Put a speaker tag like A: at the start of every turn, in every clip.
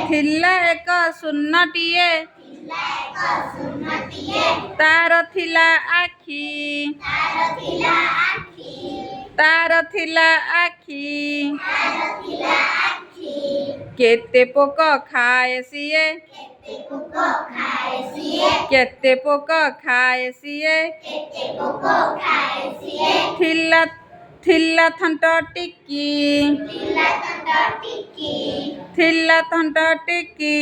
A: ଥିଲା ଏକ ସୁନ୍ନଟିଏ ତାର ଥିଲା ଆଖି କେତେ ପୋକ ଖାଏ ସିଏ ଥିଲା ଥଣ୍ଟ ଟିକି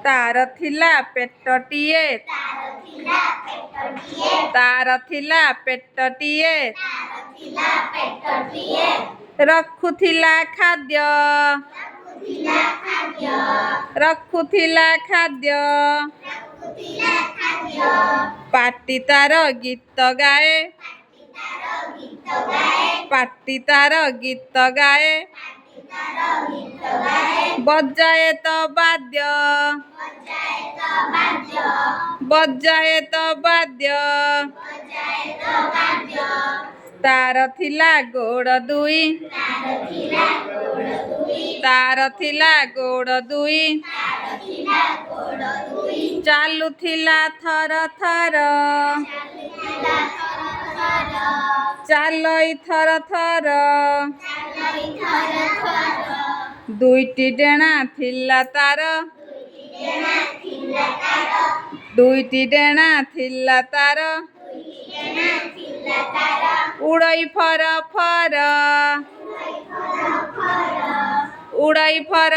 A: ତାର ଥିଲା ପେଟଟିଏ ରଖୁଥିଲା ଖାଦ୍ୟ ପାଟି ତାର ଗୀତ ଗାଏ ବଜାଏ ତ ବାଦ୍ୟ ତାର ଥିଲା ଗୋଡ଼ ଦୁଇ ଚାଲୁଥିଲା ଥର ଦୁଇଟି ଡେଣା ଥିଲା ତାର ଉଡ଼ଇ ଫର